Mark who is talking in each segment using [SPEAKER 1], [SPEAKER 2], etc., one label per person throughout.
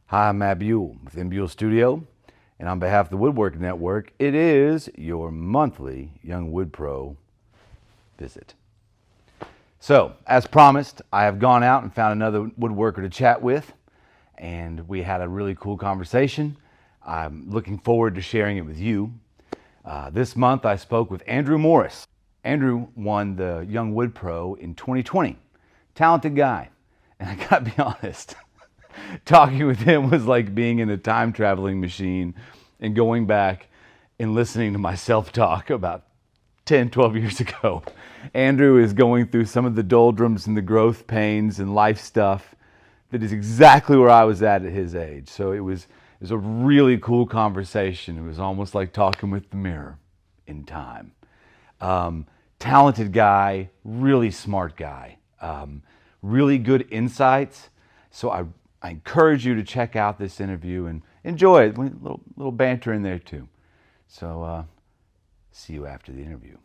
[SPEAKER 1] Hi, I'm Matt Buell with MBuell Studio, and on behalf of the Woodworking Network, it is your monthly Young Wood Pro visit. So, as promised, I have gone out and found another woodworker to chat with, and we had a really cool conversation. I'm looking forward to sharing it with you. This month, I spoke with Andrew Morris. Andrew won the Young Wood Pro in 2020. Talented guy. And I gotta be honest, talking with him was like being in a time traveling machine and going back and listening to myself talk about 10, 12 years ago. Andrew is going through some of the doldrums and the growth pains and life stuff that is exactly where I was at his age. So it was a really cool conversation. It was almost like talking with the mirror in time. Talented guy, really smart guy, really good insights. So I encourage you to check out this interview and enjoy it. A little banter in there too. So see you after the interview.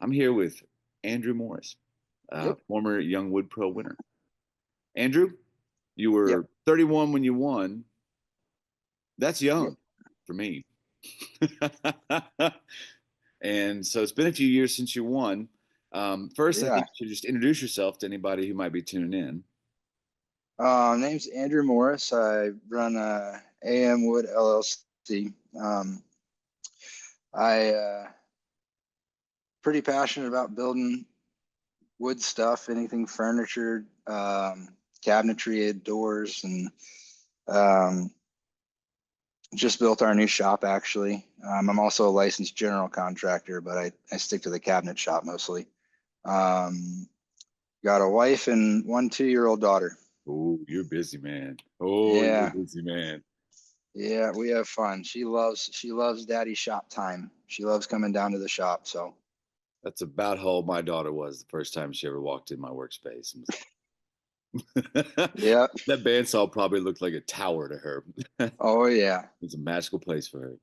[SPEAKER 2] I'm here with Andrew Morris,
[SPEAKER 3] Yep.
[SPEAKER 2] former Young Wood Pro winner. Andrew, you
[SPEAKER 3] Yep.
[SPEAKER 2] were 31 when you won. That's
[SPEAKER 3] Yep.
[SPEAKER 2] young for me. And so it's been a few years since you won. First, I
[SPEAKER 3] Yeah.
[SPEAKER 2] think you should just introduce yourself to anybody who might be tuning in.
[SPEAKER 3] Name's Andrew Morris. I run AM Wood LLC. I pretty passionate about building wood stuff, anything furniture, cabinetry, doors, and um, just built our new shop actually. I'm also a licensed general contractor, but I stick to the cabinet shop mostly. Um, got a wife and 1 2-year-old daughter.
[SPEAKER 2] Oh, you're busy, man. Oh, you're a
[SPEAKER 3] Yeah.
[SPEAKER 2] busy man.
[SPEAKER 3] Yeah, we have fun. She loves daddy shop time. She loves coming down to the shop. So
[SPEAKER 2] That's about how old my daughter was the first time she ever walked in my workspace.
[SPEAKER 3] yeah.
[SPEAKER 2] That bandsaw probably looked like a tower to her.
[SPEAKER 3] Oh yeah.
[SPEAKER 2] It's a magical place for her.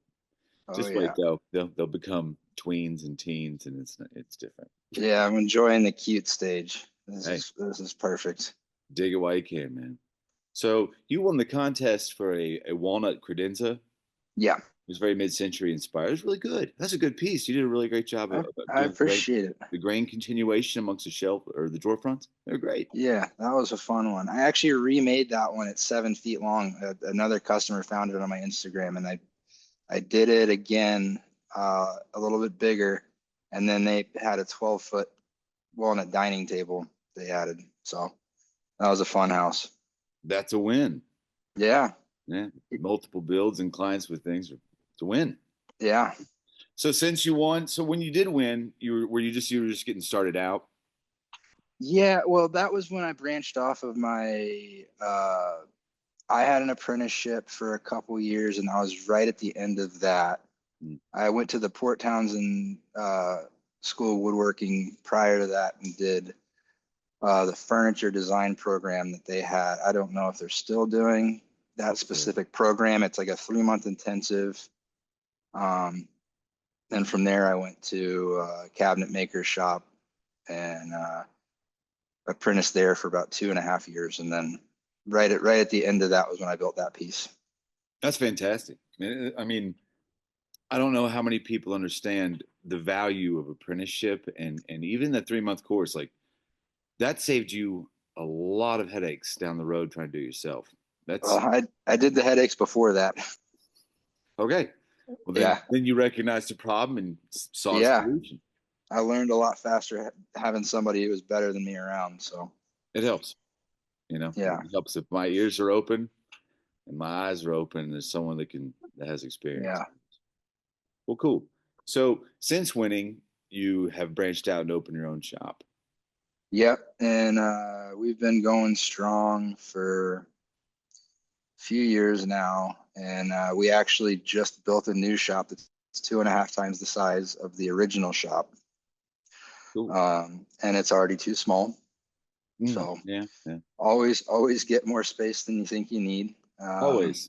[SPEAKER 3] Oh
[SPEAKER 2] Just wait
[SPEAKER 3] yeah.
[SPEAKER 2] though, they'll become tweens and teens, and it's different.
[SPEAKER 3] Yeah, I'm enjoying the cute stage. This
[SPEAKER 2] Hey,
[SPEAKER 3] is this is perfect.
[SPEAKER 2] dig it while you can, man. So you won the contest for a walnut credenza. It
[SPEAKER 3] Yeah.
[SPEAKER 2] was very mid-century inspired. It was really good. That's a good piece. You did a really great job
[SPEAKER 3] I,
[SPEAKER 2] of
[SPEAKER 3] I
[SPEAKER 2] doing
[SPEAKER 3] appreciate it.
[SPEAKER 2] the grain continuation amongst the shelf or the drawer fronts. They're great.
[SPEAKER 3] Yeah, that was a fun one. I actually remade that one at 7 feet long. Another customer found it on my Instagram, and I did it again, a little bit bigger, and then they had a 12-foot walnut dining table they added. So that was a fun house.
[SPEAKER 2] That's a win.
[SPEAKER 3] Yeah.
[SPEAKER 2] Yeah, multiple builds and clients with things. It's a win.
[SPEAKER 3] Yeah.
[SPEAKER 2] So since you won, so when you did win, you were just getting started out.
[SPEAKER 3] Yeah, well, that was when I branched off of my I had an apprenticeship for a couple years and I was right at the end of that.
[SPEAKER 2] Mm.
[SPEAKER 3] I went to the Port Townsend School of Woodworking prior to that and did the furniture design program that they had. I don't know if they're still doing that
[SPEAKER 2] Okay.
[SPEAKER 3] specific program. It's like a 3-month intensive. Um, and from there, I went to a cabinet maker shop and apprenticed there for about 2.5 years, and then right at the end of that was when I built that piece.
[SPEAKER 2] That's fantastic. I mean, I don't know how many people understand the value of apprenticeship and even the 3 month course. Like that saved you a lot of headaches down the road trying to do it yourself.
[SPEAKER 3] Well,
[SPEAKER 2] That's
[SPEAKER 3] I did the headaches before that.
[SPEAKER 2] okay. Well,
[SPEAKER 3] Yeah,
[SPEAKER 2] then you recognized the problem and saw a
[SPEAKER 3] yeah.
[SPEAKER 2] solution.
[SPEAKER 3] I learned a lot faster having somebody who was better than me around. So
[SPEAKER 2] It helps.
[SPEAKER 3] yeah,
[SPEAKER 2] It helps if my ears are open and my eyes are open. And there's someone that has experience.
[SPEAKER 3] yeah,
[SPEAKER 2] Well, cool. So since winning, you have branched out and opened your own shop.
[SPEAKER 3] yep. And we've been going strong for a few years now, and we actually just built a new shop that's 2.5 times the size of the original shop,
[SPEAKER 2] Cool.
[SPEAKER 3] and it's already too small. So
[SPEAKER 2] Yeah, yeah.
[SPEAKER 3] always get more space than you think you need.
[SPEAKER 2] Always.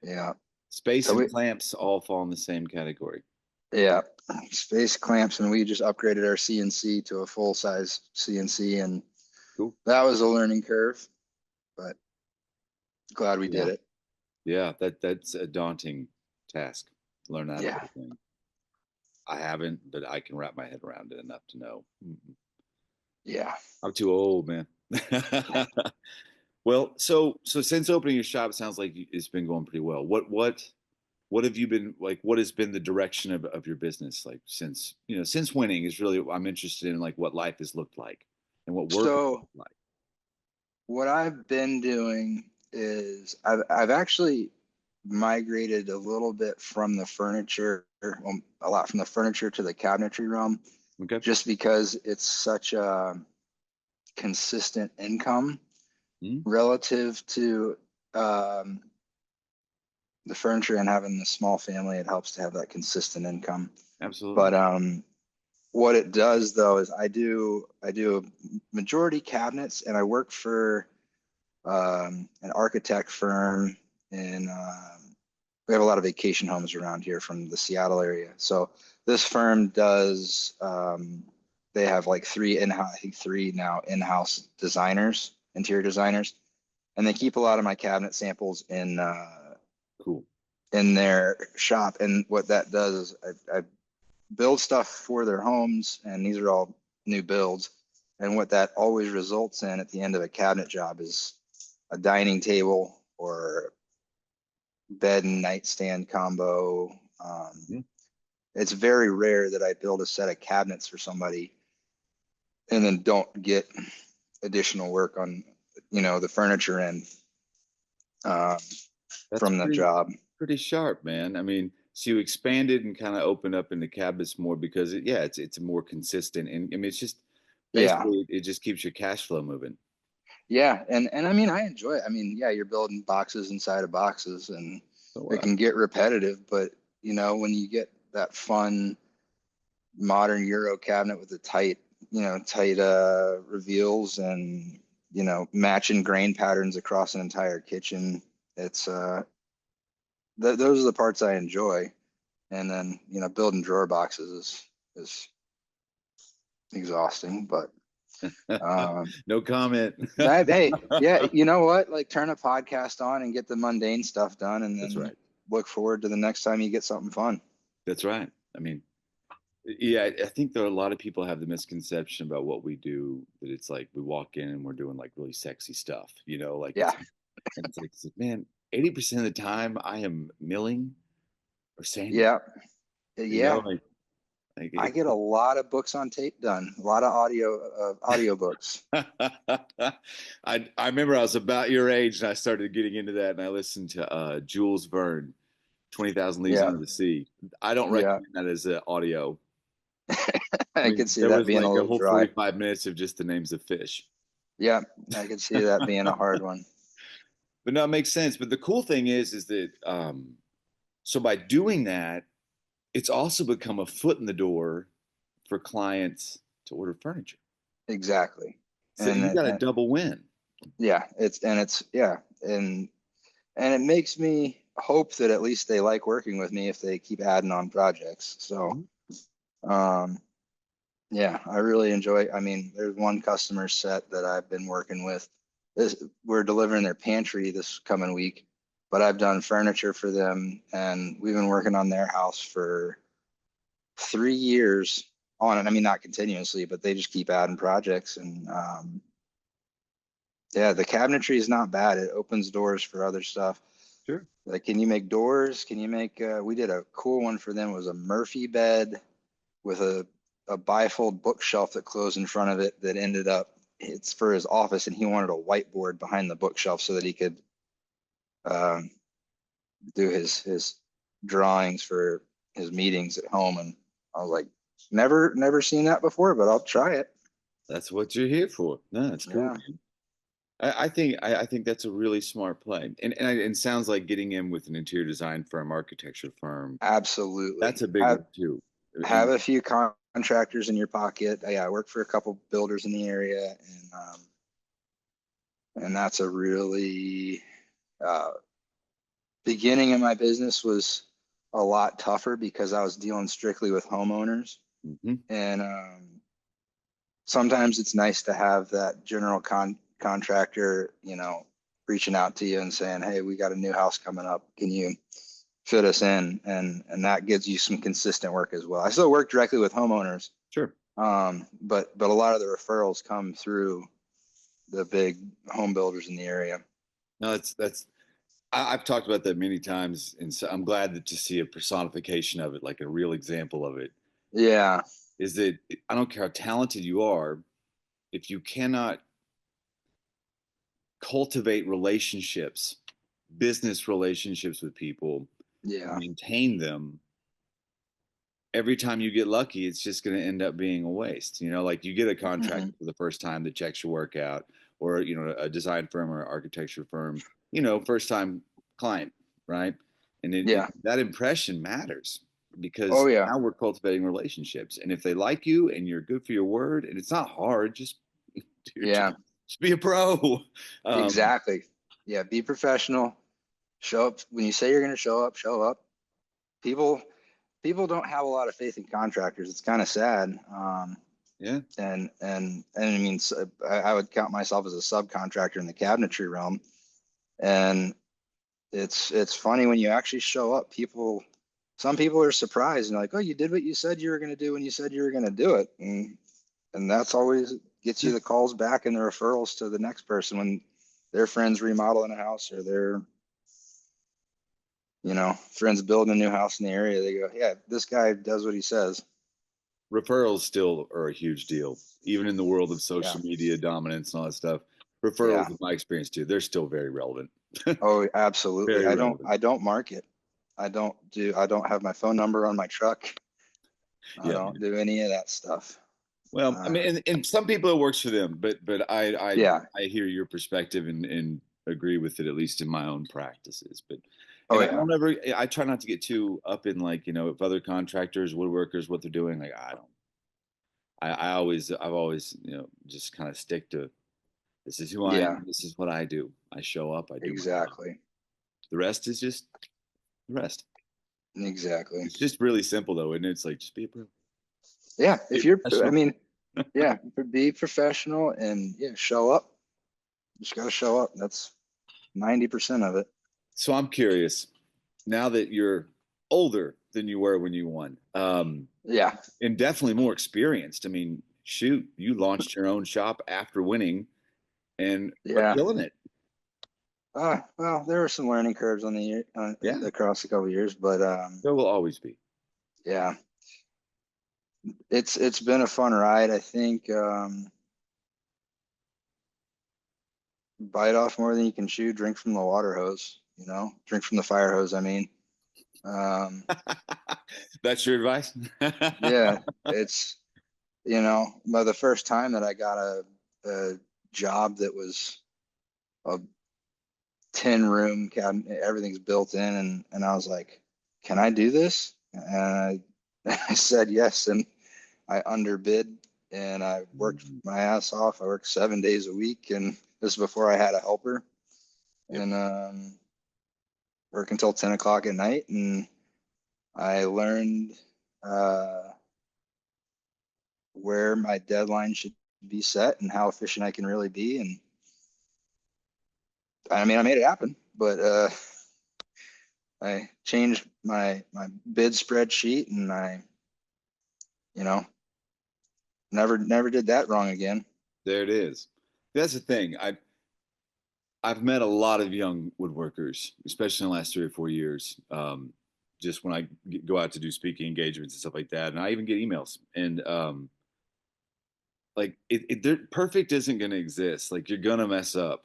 [SPEAKER 3] Yeah.
[SPEAKER 2] Space
[SPEAKER 3] So
[SPEAKER 2] and
[SPEAKER 3] we
[SPEAKER 2] clamps all fall in the same category.
[SPEAKER 3] yeah, space clamps, and we just upgraded our CNC to a full size CNC, and
[SPEAKER 2] Cool.
[SPEAKER 3] that was a learning curve, but Glad we did it.
[SPEAKER 2] Yeah, that's a daunting task. Learn that
[SPEAKER 3] Yeah.
[SPEAKER 2] whole thing. I haven't, but I can wrap my head around it enough to know.
[SPEAKER 3] Yeah.
[SPEAKER 2] I'm too old, man. Well, so since opening your shop, it sounds like it's been going pretty well. What have you been like? What has been the direction of your business like since winning is really I'm interested in like what life has looked like and what work has
[SPEAKER 3] So
[SPEAKER 2] looked like.
[SPEAKER 3] what I've been doing is I've actually migrated a little bit from the furniture, well, a lot from the furniture to the cabinetry realm,
[SPEAKER 2] Okay.
[SPEAKER 3] just because it's such a consistent income
[SPEAKER 2] Mhm.
[SPEAKER 3] relative to um, the furniture, and having the small family. It helps to have that consistent income.
[SPEAKER 2] Absolutely.
[SPEAKER 3] But what it does though is I do a majority cabinets, and I work for an architect firm, and we have a lot of vacation homes around here from the Seattle area. So this firm does they have like three in-house, I think three now in-house designers, interior designers, and they keep a lot of my cabinet samples
[SPEAKER 2] Cool.
[SPEAKER 3] in their shop. And what that does is I build stuff for their homes, and these are all new builds. And what that always results in at the end of a cabinet job is a dining table or bed and nightstand combo.
[SPEAKER 2] Mhm.
[SPEAKER 3] It's very rare that I build a set of cabinets for somebody and then don't get additional work on, the furniture end uh,
[SPEAKER 2] That's
[SPEAKER 3] from the job.
[SPEAKER 2] pretty sharp, man. I mean, so you expanded and kind of opened up into cabinets more because it's more consistent and I mean it's just
[SPEAKER 3] Yeah.
[SPEAKER 2] basically it just keeps your cash flow moving.
[SPEAKER 3] Yeah. And I mean, I enjoy it. I mean, yeah, you're building boxes inside of boxes, and
[SPEAKER 2] So
[SPEAKER 3] it can get repetitive, but when you get that fun modern Euro cabinet with the tight reveals, and matching grain patterns across an entire kitchen, it's those are the parts I enjoy. And then building drawer boxes is exhausting, but
[SPEAKER 2] no comment.
[SPEAKER 3] hey, yeah, you know what, like turn a podcast on and get the mundane stuff done, and
[SPEAKER 2] That's
[SPEAKER 3] then
[SPEAKER 2] right.
[SPEAKER 3] look forward to the next time you get something fun.
[SPEAKER 2] That's right. I mean, yeah, I think there are a lot of people have the misconception about what we do that it's like we walk in and we're doing like really sexy stuff, like
[SPEAKER 3] Yeah.
[SPEAKER 2] it's like, man, 80% of the time I am milling or sanding,
[SPEAKER 3] Yeah. Yeah.
[SPEAKER 2] like
[SPEAKER 3] I get a lot of books on tape done, a lot of audio books.
[SPEAKER 2] I remember I was about your age and I started getting into that and I listened to Jules Verne, 20,000 Leagues
[SPEAKER 3] Yeah.
[SPEAKER 2] Under the Sea. I don't
[SPEAKER 3] Yeah.
[SPEAKER 2] recommend that as audio. I
[SPEAKER 3] I
[SPEAKER 2] mean,
[SPEAKER 3] could see
[SPEAKER 2] there
[SPEAKER 3] that
[SPEAKER 2] was
[SPEAKER 3] being a
[SPEAKER 2] like a
[SPEAKER 3] little
[SPEAKER 2] whole
[SPEAKER 3] dry.
[SPEAKER 2] 45 minutes of just the names of fish.
[SPEAKER 3] Yeah. I could see that being a hard one.
[SPEAKER 2] But no, it makes sense. But the cool thing is that so by doing that, it's also become a foot in the door for clients to order furniture.
[SPEAKER 3] Exactly.
[SPEAKER 2] So you got a double win.
[SPEAKER 3] Yeah, yeah. And it makes me hope that at least they like working with me if they keep adding on projects. So,
[SPEAKER 2] Mhm.
[SPEAKER 3] um, yeah, I really enjoy. I mean, there's one customer set that I've been working with. We're delivering their pantry this coming week, but I've done furniture for them, and we've been working on their house for 3 years on it. I mean, not continuously, but they just keep adding projects. And yeah, the cabinetry is not bad. It opens doors for other stuff.
[SPEAKER 2] Sure.
[SPEAKER 3] Like, can you make doors? Can you make? We did a cool one for them. It was a Murphy bed with a bifold bookshelf that closed in front of it. That ended up, it's for his office, and he wanted a whiteboard behind the bookshelf so that he could um, do his drawings for his meetings at home. And I was like, never seen that before, but I'll try it.
[SPEAKER 2] That's what you're here for. No, that's cool,
[SPEAKER 3] Yeah,
[SPEAKER 2] man. I think that's a really smart play, and it sounds like getting in with an interior design firm, architecture firm.
[SPEAKER 3] absolutely.
[SPEAKER 2] That's a big one too.
[SPEAKER 3] Have
[SPEAKER 2] And
[SPEAKER 3] a few contractors in your pocket. Yeah, I work for a couple builders in the area, and that's a really uh, beginning of my business was a lot tougher because I was dealing strictly with homeowners,
[SPEAKER 2] mhm.
[SPEAKER 3] and sometimes it's nice to have that general contractor, reaching out to you and saying, hey, we got a new house coming up. Can you fit us in? And that gives you some consistent work as well. I still work directly with homeowners.
[SPEAKER 2] Sure.
[SPEAKER 3] But a lot of the referrals come through the big home builders in the area.
[SPEAKER 2] No, I've talked about that many times, and so I'm glad to see a personification of it, like a real example of it.
[SPEAKER 3] Yeah.
[SPEAKER 2] Is that I don't care how talented you are, if you cannot cultivate relationships, business relationships with people,
[SPEAKER 3] Yeah.
[SPEAKER 2] maintain them, every time you get lucky, it's just going to end up being a waste. Like you get a contract for the first time that checks your work out, or, a design firm or architecture firm, first time client, right? And that impression matters because
[SPEAKER 3] Oh, yeah.
[SPEAKER 2] now we're cultivating relationships. And if they like you and you're good for your word, and it's not hard, just just be a pro.
[SPEAKER 3] Exactly. Yeah. Be professional. Show up when you say you're going to show up. Show up. People don't have a lot of faith in contractors. It's kind of sad.
[SPEAKER 2] Yeah.
[SPEAKER 3] And I mean, I would count myself as a subcontractor in the cabinetry realm. And it's funny when you actually show up, some people are surprised and like, oh, you did what you said you were going to do when you said you were going to do it. And that's always gets you the calls back and the referrals to the next person when their friends remodeling a house or their, friends building a new house in the area. They go, yeah, this guy does what he says.
[SPEAKER 2] Referrals still are a huge deal, even in the world of social media dominance and all that stuff. Referrals, in my experience too, they're still very relevant.
[SPEAKER 3] Oh, absolutely.
[SPEAKER 2] Very relevant.
[SPEAKER 3] I don't market. I don't have my phone number on my truck. I don't do any of that stuff.
[SPEAKER 2] Well, I mean, and some people it works for them, but I hear your perspective and agree with it, at least in my own practices. But I try not to get too up in like, if other contractors, woodworkers, what they're doing, like I've always, just kind of stick to this is who I am. This is what I do. I show up. I do
[SPEAKER 3] exactly.
[SPEAKER 2] The rest is just the rest.
[SPEAKER 3] Exactly.
[SPEAKER 2] It's just really simple though, and it's like just be a pro.
[SPEAKER 3] Yeah, if you're, I mean, be professional and show up. You just got to show up. That's 90% of it.
[SPEAKER 2] So I'm curious, now that you're older than you were when you won, and definitely more experienced. I mean, shoot, you launched your own shop after winning, and are killing it.
[SPEAKER 3] Well, there were some learning curves on the across a couple of years, but
[SPEAKER 2] there will always be.
[SPEAKER 3] Yeah, it's been a fun ride. I think bite off more than you can chew. Drink from the water hose. Drink from the fire hose. I mean,
[SPEAKER 2] that's your advice.
[SPEAKER 3] Yeah, it's by the first time that I got a job that was a 10-room cabinet, everything's built in, and I was like, can I do this? And I said yes, and I underbid, and I worked my ass off. I worked 7 days a week, and this is before I had a helper, and work until 10 o'clock at night, and I learned where my deadline should be set and how efficient I can really be. And I mean, I made it happen, but I changed my bid spreadsheet, and I, never did that wrong again.
[SPEAKER 2] There it is. That's the thing. I've met a lot of young woodworkers, especially in the last 3 or 4 years. Just when I go out to do speaking engagements and stuff like that, and I even get emails. And perfect isn't going to exist. Like you're going to mess up.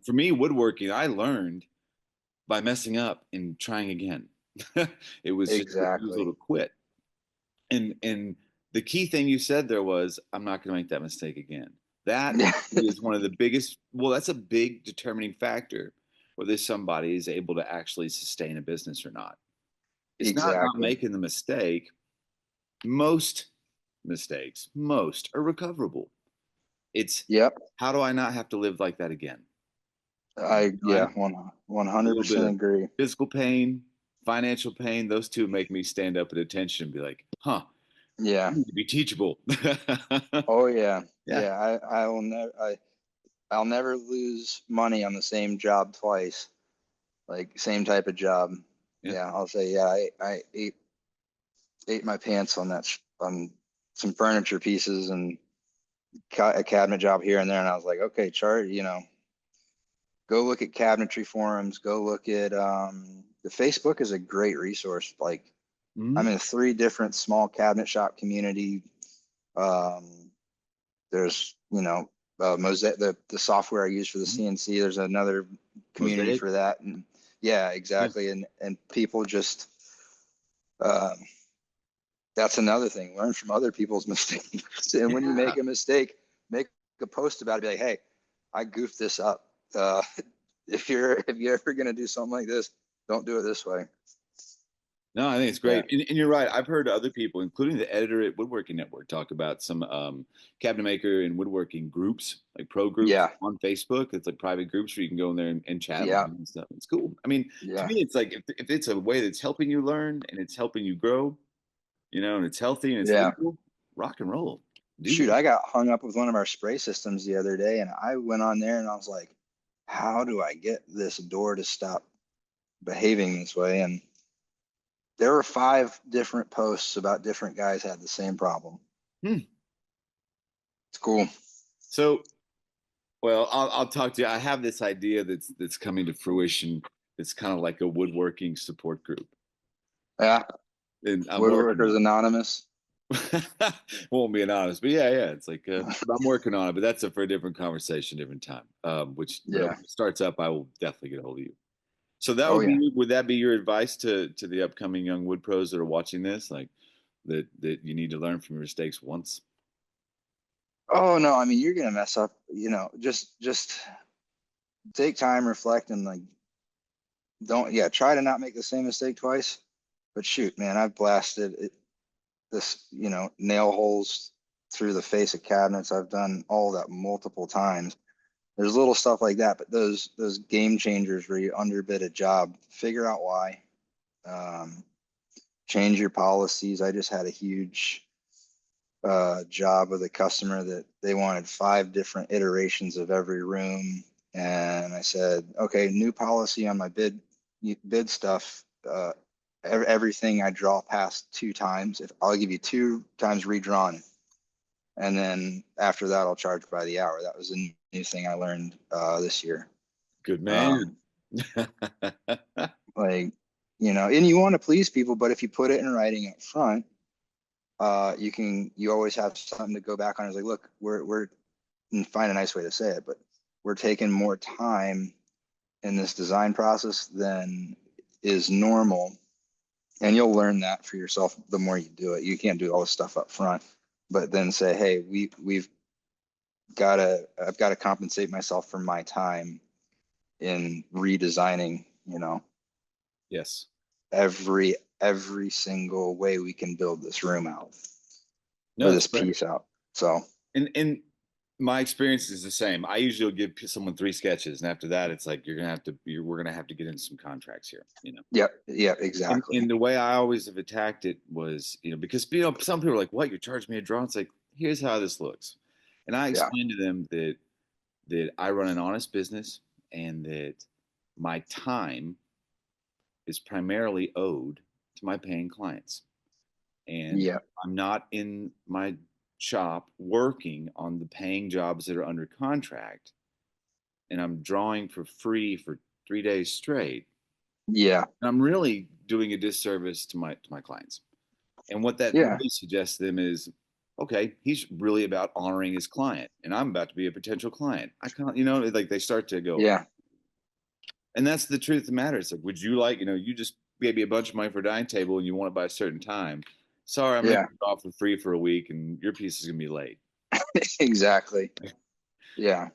[SPEAKER 2] For me, woodworking, I learned by messing up and trying again. It was just a refusal to quit. And the key thing you said there was, I'm not going to make that mistake again. That is one of the biggest, that's a big determining factor whether somebody is able to actually sustain a business or not. It's not making the mistake. Most mistakes, are recoverable. It's how do I not have to live like that again?
[SPEAKER 3] 100% agree.
[SPEAKER 2] Physical pain, financial pain, those two make me stand up at attention and be like, I need to be teachable.
[SPEAKER 3] Oh yeah. I will never. I'll never lose money on the same job twice, like same type of job.
[SPEAKER 2] Yeah.
[SPEAKER 3] Yeah, I'll say, yeah, I ate my pants on on some furniture pieces and a cabinet job here and there. And I was like, okay, chart, go look at cabinetry forums, go look at, the Facebook is a great resource. Like I'm
[SPEAKER 2] Mhm.
[SPEAKER 3] in 3 different small cabinet shop community. There's, Mosaic, the software I use for the
[SPEAKER 2] Mhm.
[SPEAKER 3] CNC. There's another community
[SPEAKER 2] Mosaic.
[SPEAKER 3] for that. And yeah,
[SPEAKER 2] Yeah.
[SPEAKER 3] exactly. And people just, um, that's another thing. Learn from other people's mistakes. And when you
[SPEAKER 2] Yeah.
[SPEAKER 3] make a mistake, make a post about it. Be like, hey, I goofed this up. If you're ever gonna do something like this, don't do it this way.
[SPEAKER 2] No, I think it's
[SPEAKER 3] Yeah.
[SPEAKER 2] great. And you're right. I've heard other people, including the editor at Woodworking Network, talk about some cabinet maker and woodworking groups, like pro groups
[SPEAKER 3] Yeah.
[SPEAKER 2] on Facebook. It's like private groups where you can go in there and chat
[SPEAKER 3] Yeah.
[SPEAKER 2] and stuff. It's cool. I mean, to
[SPEAKER 3] Yeah.
[SPEAKER 2] me, it's like if it's a way that's helping you learn and it's helping you grow, and it's healthy and it's
[SPEAKER 3] Yeah.
[SPEAKER 2] legal, rock and roll. Do
[SPEAKER 3] Shoot,
[SPEAKER 2] that.
[SPEAKER 3] I got hung up with one of our spray systems the other day, and I went on there and I was like, how do I get this door to stop behaving this way? And there were 5 different posts about different guys had the same problem.
[SPEAKER 2] Hmm.
[SPEAKER 3] It's cool.
[SPEAKER 2] So, well, I'll talk to you. I have this idea that's coming to fruition. It's kind of like a woodworking support group,
[SPEAKER 3] Yeah.
[SPEAKER 2] and I'm working
[SPEAKER 3] Woodworkers
[SPEAKER 2] on
[SPEAKER 3] Anonymous.
[SPEAKER 2] it. Won't be anonymous, but yeah, it's like I'm working on it. But that's for a different conversation, different time. But when
[SPEAKER 3] Yeah.
[SPEAKER 2] it starts up, I will definitely get a hold of you. So that
[SPEAKER 3] Oh
[SPEAKER 2] would
[SPEAKER 3] yeah.
[SPEAKER 2] would that be your advice to the upcoming young wood pros that are watching this, like that you need to learn from your mistakes once?
[SPEAKER 3] Oh no, I mean you're gonna mess up, just take time, reflect, and like don't try to not make the same mistake twice. But shoot, man, I've blasted this, nail holes through the face of cabinets. I've done all that multiple times. There's little stuff like that, but those game changers where you underbid a job, figure out why. Um, Change your policies. I just had a huge job with a customer that they wanted 5 different iterations of every room, and I said, okay, new policy on my bid stuff. Everything I draw past 2 times, if I'll give you 2 times redrawn, and then after that I'll charge by the hour. That was a new thing I learned this year.
[SPEAKER 2] Good man.
[SPEAKER 3] Um, like, and you want to please people, but if you put it in writing up front, you always have something to go back on. It's like, look, we're and find a nice way to say it, but we're taking more time in this design process than is normal. And you'll learn that for yourself the more you do it. You can't do all this stuff up front, but then say, hey, I've got to compensate myself for my time in redesigning,
[SPEAKER 2] Yes.
[SPEAKER 3] every single way we can build this room out or
[SPEAKER 2] No, it's
[SPEAKER 3] this
[SPEAKER 2] great.
[SPEAKER 3] piece out. So
[SPEAKER 2] And my experience is the same. I usually will give someone 3 sketches, and after that, it's like we're gonna have to get into some contracts here.
[SPEAKER 3] yeah,
[SPEAKER 2] And,
[SPEAKER 3] exactly.
[SPEAKER 2] and the way I always have attacked it was, because some people are like, "What? You charge me a draw?" It's like, here's how this looks, and I
[SPEAKER 3] Yeah,
[SPEAKER 2] explained to them that I run an honest business and that my time is primarily owed to my paying clients, and
[SPEAKER 3] yeah,
[SPEAKER 2] I'm not in my shop working on the paying jobs that are under contract, and I'm drawing for free for 3 days straight,
[SPEAKER 3] yeah,
[SPEAKER 2] and I'm really doing a disservice to my clients. And what that
[SPEAKER 3] yeah,
[SPEAKER 2] really suggests to them is, okay, he's really about honoring his client, and I'm about to be a potential client. I can't, like they start to go,
[SPEAKER 3] yeah.
[SPEAKER 2] and that's the truth of the matter. It's like, would you like, you just gave me a bunch of money for a dining table and you want it by a certain time. Sorry, I'm making
[SPEAKER 3] Yeah,
[SPEAKER 2] it off for free for a week, and your piece is gonna be late.
[SPEAKER 3] exactly. Yeah,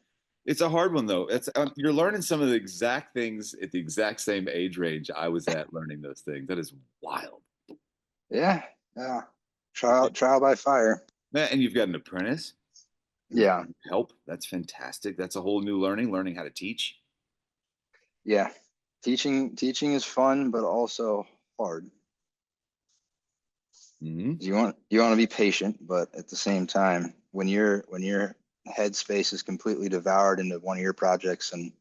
[SPEAKER 2] It's a hard one though. You're learning some of the exact things at the exact same age range I was at learning those things. That is wild.
[SPEAKER 3] yeah, yeah. Trial by fire.
[SPEAKER 2] Man, and you've got an apprentice who's
[SPEAKER 3] Yeah,
[SPEAKER 2] help. That's fantastic. That's a whole new learning how to teach.
[SPEAKER 3] yeah. Teaching is fun, but also hard.
[SPEAKER 2] Hmm.
[SPEAKER 3] You want to be patient, but at the same time, when you're headspace is completely devoured into one of your projects, and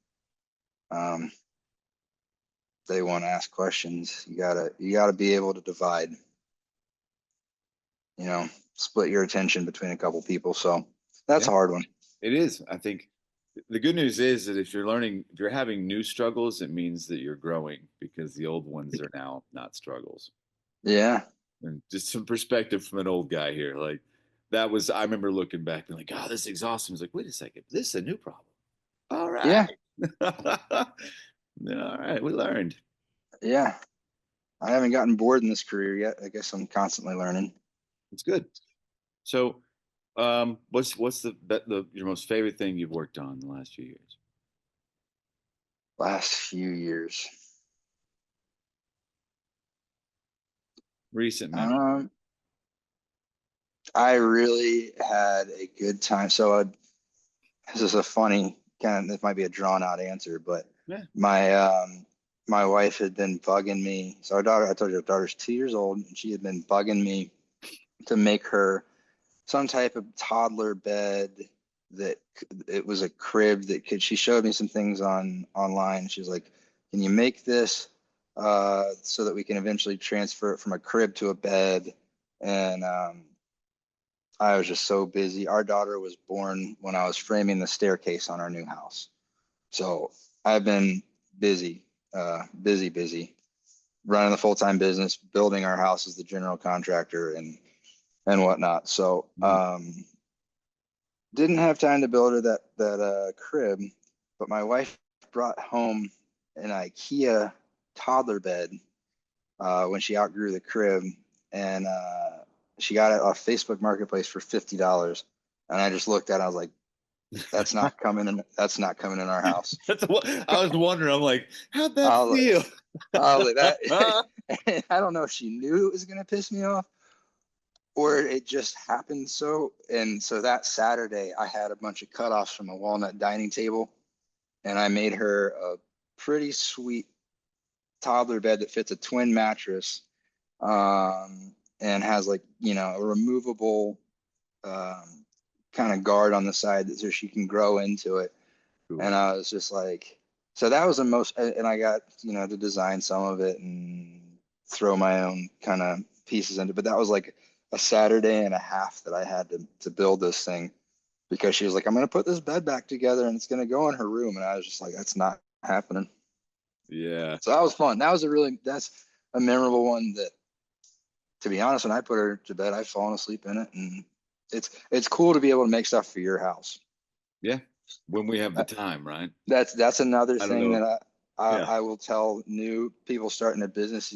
[SPEAKER 3] they want to ask questions, you gotta be able to divide, split your attention between a couple people. So that's
[SPEAKER 2] Yeah,
[SPEAKER 3] a hard one.
[SPEAKER 2] it is. I think the good news is that if you're having new struggles, it means that you're growing because the old ones are now not struggles.
[SPEAKER 3] Yeah.
[SPEAKER 2] And just some perspective from an old guy here. Like I remember looking back and like, oh, this is awesome. It's like, wait a second, this is a new problem. All
[SPEAKER 3] Yeah.
[SPEAKER 2] right. All right. We learned.
[SPEAKER 3] Yeah. I haven't gotten bored in this career yet. I guess I'm constantly learning.
[SPEAKER 2] It's good. So, what's your most favorite thing you've worked on in the last few years?
[SPEAKER 3] Last few years.
[SPEAKER 2] Recent memory.
[SPEAKER 3] I really had a good time. So this is a funny this might be a drawn out answer, but
[SPEAKER 2] Yeah.
[SPEAKER 3] my wife had been bugging me. So I told you our daughter's 2 years old, and she had been bugging me to make her some type of toddler bed that it was a crib that she showed me some things online. She was like, can you make this so that we can eventually transfer it from a crib to a bed? And I was just so busy. Our daughter was born when I was framing the staircase on our new house. So I've been busy, busy, running the full-time business, building our house as the general contractor and whatnot. So didn't have time to build her that crib, but my wife brought home an IKEA toddler bed when she outgrew the crib, and she got it off Facebook Marketplace for $50. And I just looked at it, I was like, that's not coming in. That's not coming in our house.
[SPEAKER 2] I was wondering. I'm like, how'd that feel?
[SPEAKER 3] I don't know if she knew it was going to piss me off or it just happened so. And so that Saturday, I had a bunch of cutoffs from a walnut dining table, and I made her a pretty sweet toddler bed that fits a twin mattress, and has like, a removable kind of guard on the side so she can grow into it.
[SPEAKER 2] Cool.
[SPEAKER 3] And I was just like, so that was the most, and I got, to design some of it and throw my own kind of pieces into it. But that was like a Saturday and a half that I had to build this thing, because she was like, I'm going to put this bed back together and it's going to go in her room. And I was just like, that's not happening.
[SPEAKER 2] Yeah.
[SPEAKER 3] So that was fun. That's a memorable one that, to be honest, when I put her to bed, I've fallen asleep in it. And it's cool to be able to make stuff for your house.
[SPEAKER 2] Yeah. When we have the time, right?
[SPEAKER 3] That's another thing that I
[SPEAKER 2] Yeah.
[SPEAKER 3] will tell new people starting a business.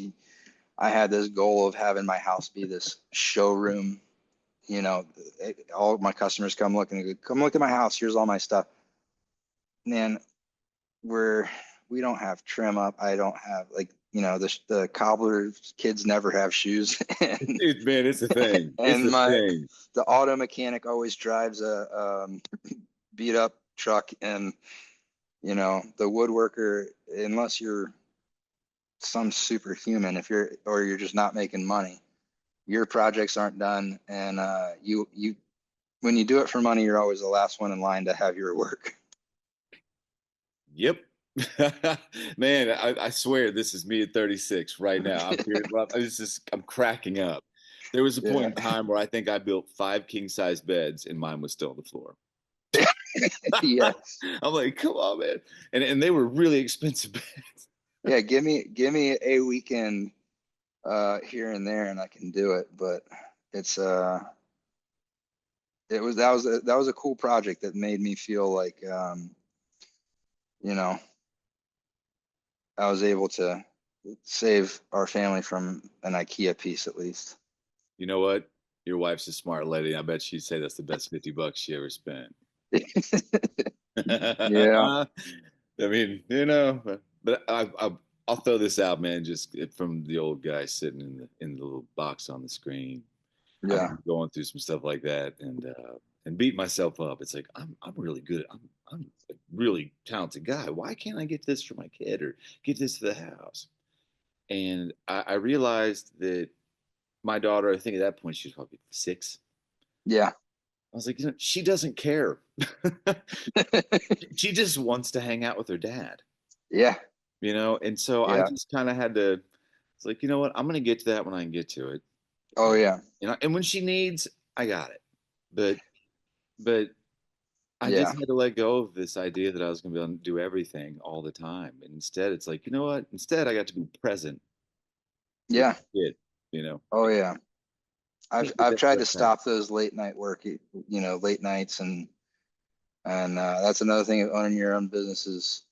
[SPEAKER 3] I had this goal of having my house be this showroom. All of my customers come look at my house. Here's all my stuff. Man, we don't have trim up. I don't have the cobbler kids never have shoes.
[SPEAKER 2] Dude, man, it's a thing.
[SPEAKER 3] And
[SPEAKER 2] it's a thing.
[SPEAKER 3] The auto mechanic always drives a beat up truck, and the woodworker, unless you're some superhuman, you're just not making money, your projects aren't done. And you when you do it for money, you're always the last one in line to have your work.
[SPEAKER 2] Yep. Man, I swear this is me at 36 right now. I'm cracking up. There was a point in time where I think I built 5 king-size beds and mine was still on the floor.
[SPEAKER 3] Yeah.
[SPEAKER 2] I'm like, come on, man. And they were really expensive beds.
[SPEAKER 3] Yeah, give me a weekend here and there and I can do it. But that was a cool project that made me feel like I was able to save our family from an IKEA piece, at least.
[SPEAKER 2] You know what? Your wife's a smart lady. I bet she'd say that's the best $50 she ever spent.
[SPEAKER 3] Yeah.
[SPEAKER 2] I mean, but I'll throw this out, man. Just from the old guy sitting in the little box on the screen.
[SPEAKER 3] Yeah.
[SPEAKER 2] I'm going through some stuff like that, and beat myself up. It's like I'm really good. I'm a really talented guy. Why can't I get this for my kid or get this to the house? And I realized that my daughter, I think at that point she was probably 6.
[SPEAKER 3] Yeah.
[SPEAKER 2] I was like, she doesn't care. She just wants to hang out with her dad,
[SPEAKER 3] Yeah.
[SPEAKER 2] you know? And so I
[SPEAKER 3] Yeah.
[SPEAKER 2] just kind of had to, it's like, you know what? I'm going to get to that when I can get to it.
[SPEAKER 3] Oh yeah.
[SPEAKER 2] You know, and when she needs, I got it. But I
[SPEAKER 3] Yeah.
[SPEAKER 2] just had to let go of this idea that I was going to be able to do everything all the time. And instead, it's like, you know what? Instead, I got to be present with
[SPEAKER 3] Yeah.
[SPEAKER 2] the kid, you know?
[SPEAKER 3] Oh yeah.
[SPEAKER 2] Can't get
[SPEAKER 3] I've
[SPEAKER 2] that
[SPEAKER 3] tried to
[SPEAKER 2] stuff back.
[SPEAKER 3] stop those late night work, late nights, and that's another thing of owning your own business is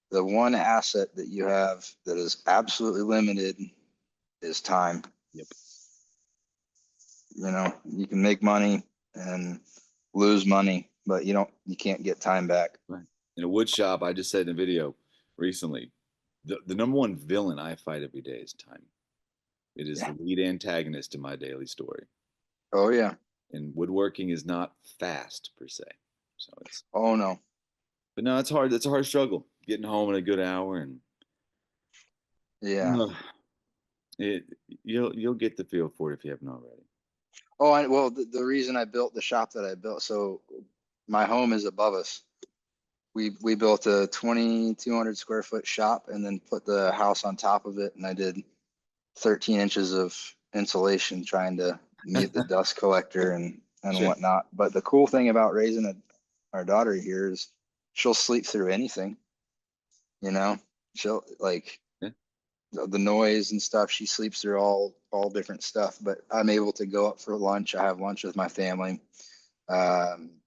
[SPEAKER 3] the one asset that you have that is absolutely limited is time.
[SPEAKER 2] Yep.
[SPEAKER 3] You know, you can make money and lose money, but you can't get time back.
[SPEAKER 2] Right. In a wood shop, I just said in a video recently, the number one villain I fight every day is time. It is
[SPEAKER 3] Yeah.
[SPEAKER 2] the lead antagonist in my daily story.
[SPEAKER 3] Oh yeah.
[SPEAKER 2] And woodworking is not fast per se. So it's,
[SPEAKER 3] Oh no.
[SPEAKER 2] but no, it's hard. It's a hard struggle getting home in a good hour and
[SPEAKER 3] Yeah.
[SPEAKER 2] uh, it, you'll get the feel for it if you haven't already.
[SPEAKER 3] Oh, well, the reason I built the shop that I built, so my home is above us. We built a 2,200 square foot shop and then put the house on top of it, and I did 13 inches of insulation trying to meet the dust collector and
[SPEAKER 2] Sure.
[SPEAKER 3] whatnot. But the cool thing about raising our daughter here is she'll sleep through anything. You know, she'll like
[SPEAKER 2] Yeah.
[SPEAKER 3] the noise and stuff. She sleeps through all different stuff. But I'm able to go up for lunch. I have lunch with my family. Um,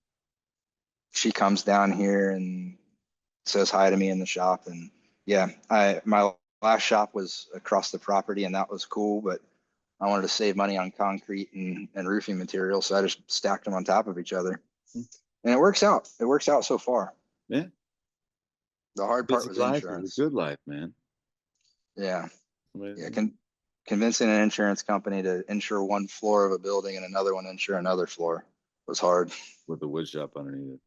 [SPEAKER 3] she comes down here and says hi to me in the shop. And yeah, my last shop was across the property, and that was cool. But I wanted to save money on concrete and roofing materials, so I just stacked them on top of each other, and it works out. It works out so far.
[SPEAKER 2] Yeah.
[SPEAKER 3] The hard part
[SPEAKER 2] Busy
[SPEAKER 3] was
[SPEAKER 2] life is a
[SPEAKER 3] insurance.
[SPEAKER 2] good life, man.
[SPEAKER 3] Yeah,
[SPEAKER 2] I mean,
[SPEAKER 3] yeah. Convincing an insurance company to insure one floor of a building and another one insure another floor was hard.
[SPEAKER 2] with the wood shop underneath it.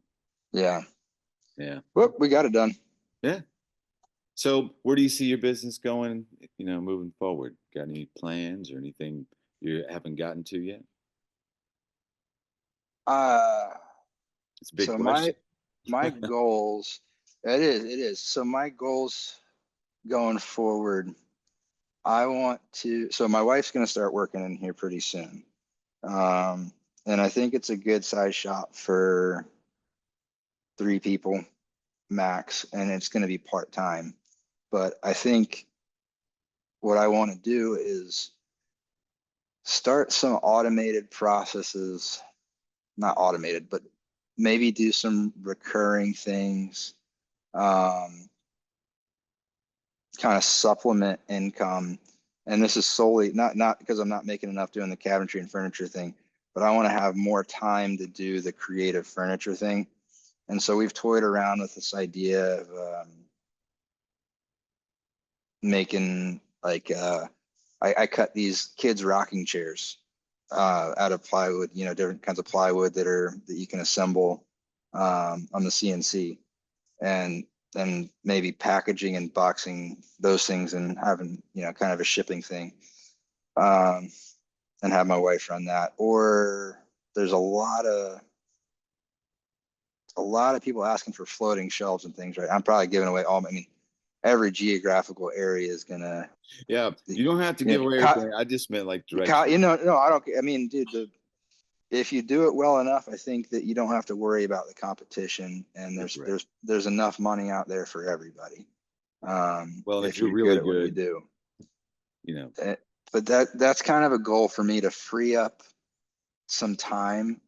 [SPEAKER 3] Yeah.
[SPEAKER 2] Yeah.
[SPEAKER 3] Whoop, we got it done.
[SPEAKER 2] Yeah. So where do you see your business going, you know, moving forward? Got any plans or anything you haven't gotten to yet?
[SPEAKER 3] Uh,
[SPEAKER 2] It's a big
[SPEAKER 3] so
[SPEAKER 2] question.
[SPEAKER 3] my goals, it is. So my goals going forward, I want to, so my wife's going to start working in here pretty soon. And I think it's a good size shop for 3 people max, and it's going to be part-time. But I think what I want to do is start some automated processes, not automated, but maybe do some recurring things, kind of supplement income. And this is solely not because I'm not making enough doing the cabinetry and furniture thing, but I want to have more time to do the creative furniture thing. And so we've toyed around with this idea of making like I cut these kids rocking chairs out of plywood, different kinds of plywood that you can assemble on the CNC, and then maybe packaging and boxing those things and having kind of a shipping thing, and have my wife run that. Or there's a lot of people asking for floating shelves and things, right? I'm probably giving away every geographical area is gonna,
[SPEAKER 2] Yeah, you don't have to
[SPEAKER 3] you
[SPEAKER 2] give
[SPEAKER 3] know,
[SPEAKER 2] away
[SPEAKER 3] co-
[SPEAKER 2] everything. I just meant like direction.
[SPEAKER 3] no, I don't. I mean, dude, if you do it well enough, I think that you don't have to worry about the competition, and
[SPEAKER 2] That's right.
[SPEAKER 3] there's enough money out there for everybody.
[SPEAKER 2] Well, and if
[SPEAKER 3] If
[SPEAKER 2] you're
[SPEAKER 3] you're good
[SPEAKER 2] really
[SPEAKER 3] at what you
[SPEAKER 2] good,
[SPEAKER 3] do.
[SPEAKER 2] you know,
[SPEAKER 3] But that's kind of a goal for me, to free up some time.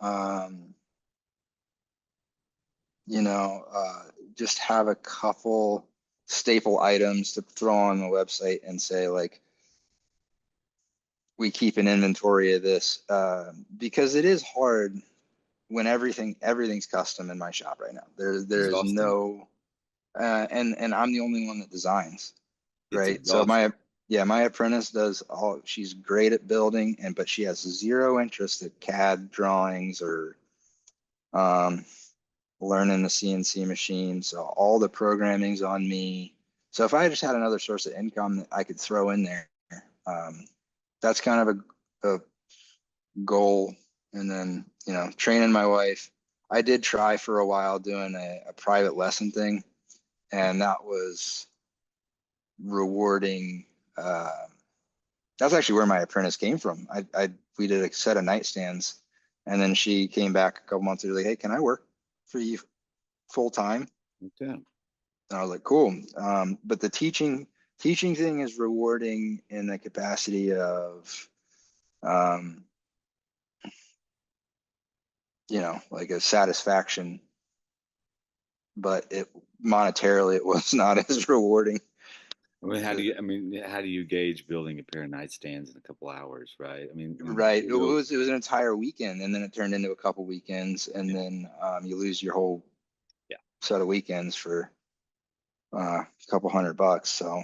[SPEAKER 3] Just have a couple staple items to throw on the website and say, like, we keep an inventory of this, because it is hard when everything's custom in my shop right now. There's
[SPEAKER 2] exhausting.
[SPEAKER 3] no, and I'm the only one that designs,
[SPEAKER 2] It's
[SPEAKER 3] right? So
[SPEAKER 2] exhausting.
[SPEAKER 3] my apprentice does all. She's great at building, but she has zero interest at CAD drawings or um, learning the CNC machine. So all the programming's on me. So if I just had another source of income that I could throw in there, that's kind of a goal. And then, training my wife. I did try for a while doing a private lesson thing, and that was rewarding. That's actually where my apprentice came from. We did a set of nightstands, and then she came back a couple months later, like, "Hey, can I work for you full time?"
[SPEAKER 2] Okay.
[SPEAKER 3] And I was like, "Cool." But the teaching thing is rewarding in the capacity of, um, like a satisfaction, but monetarily it was not as rewarding.
[SPEAKER 2] I mean, how do you gauge building a pair of nightstands in a couple hours, right? I mean,
[SPEAKER 3] Right. It was an entire weekend, and then it turned into a couple weekends, and then you lose your whole set of weekends for a couple $100. So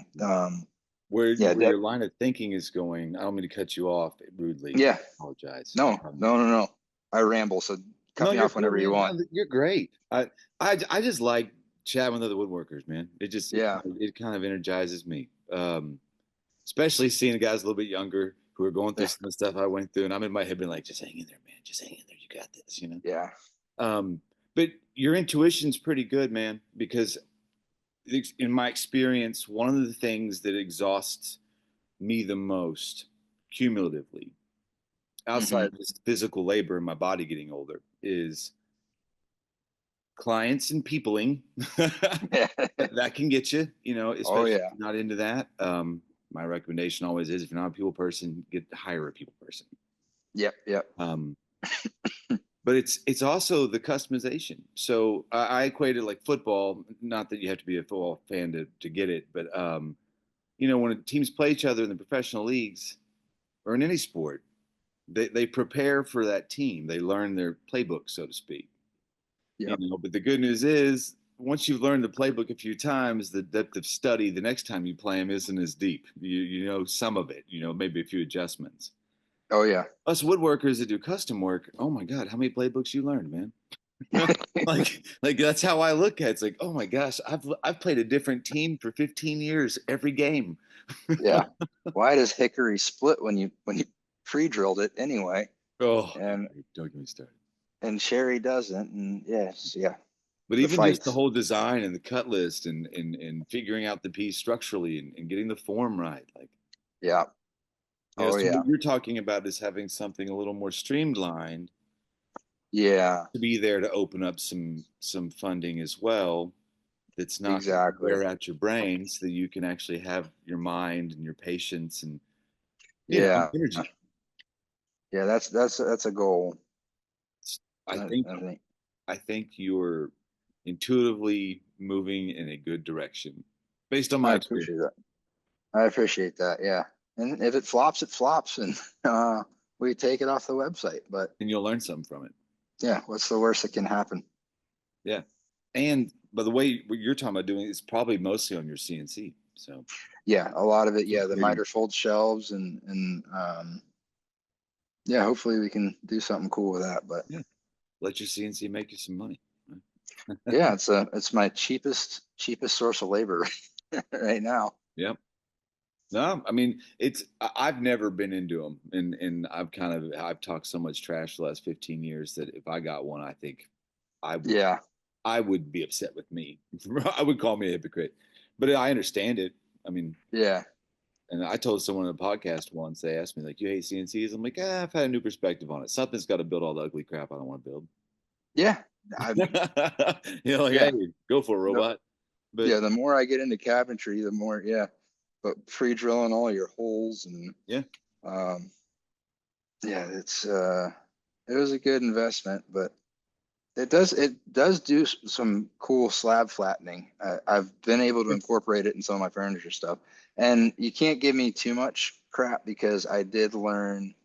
[SPEAKER 2] where your line of thinking is going, I don't mean to cut you off rudely.
[SPEAKER 3] Yeah.
[SPEAKER 2] I apologize.
[SPEAKER 3] No. I ramble, so cut me off whenever you want.
[SPEAKER 2] No, you're great. I just like chatting with other woodworkers, man. It just it kind of energizes me. Especially seeing guys a little bit younger who are going through some of the stuff I went through, and I'm in my head being like, just hang in there, man. Just hang in there. You got this, you know?
[SPEAKER 3] Yeah.
[SPEAKER 2] But your intuition's pretty good, man, because in my experience, one of the things that exhausts me the most cumulatively, outside of just physical labor and my body getting older, is clients and peopling. That can get you, especially if you're not into that. My recommendation always is, if you're not a people person, hire a people person.
[SPEAKER 3] Yep.
[SPEAKER 2] But it's also the customization. So I equate it like football. Not that you have to be a football fan to get it, but when teams play each other in the professional leagues or in any sport, they prepare for that team. They learn their playbook, so to speak. Yep. But the good news is, once you've learned the playbook a few times, the depth of study the next time you play them isn't as deep. You know some of it. Maybe a few adjustments.
[SPEAKER 3] Oh yeah.
[SPEAKER 2] Us woodworkers that do custom work, oh my God, how many playbooks you learned, man? like that's how I look at it. It's like, oh my gosh, I've played a different team for 15 years every game.
[SPEAKER 3] Yeah. Why does hickory split when you pre-drilled it anyway?
[SPEAKER 2] Oh, and don't get me started.
[SPEAKER 3] And cherry doesn't, and yes, yeah.
[SPEAKER 2] But even just the whole design and the cut list and figuring out the piece structurally and getting the form right, like so what you're talking about is having something a little more streamlined.
[SPEAKER 3] Yeah.
[SPEAKER 2] To be there to open up some funding as well. That's not wear out your brain, so that you can actually have your mind and your patience and energy.
[SPEAKER 3] Yeah, that's a goal.
[SPEAKER 2] I think you're intuitively moving in a good direction based on my experience.
[SPEAKER 3] I appreciate that. Yeah. And if it flops, it flops, and we take it off the website.
[SPEAKER 2] And you'll learn something from it.
[SPEAKER 3] Yeah. What's the worst that can happen?
[SPEAKER 2] Yeah. And by the way, what you're talking about doing is probably mostly on your CNC. So
[SPEAKER 3] yeah, a lot of it. Yeah, the miter fold shelves and hopefully we can do something cool with that. But
[SPEAKER 2] let your CNC make you some money.
[SPEAKER 3] Yeah, it's my cheapest source of labor right now.
[SPEAKER 2] Yep. No, I mean, I've never been into them, and I've talked so much trash the last 15 years that if I got one, I think I would be upset with me. I would call me a hypocrite, but I understand it. I mean, and I told someone on a podcast once, they asked me, like, you hate CNCs? I'm like, I've had a new perspective on it. Something's got to build all the ugly crap I don't want to build.
[SPEAKER 3] Yeah.
[SPEAKER 2] Hey, go for a robot. But
[SPEAKER 3] the more I get into cabinetry, the more, but pre-drilling all your holes and it's it was a good investment, but it does do some cool slab flattening. I've been able to incorporate it in some of my furniture stuff, and you can't give me too much crap because I did learn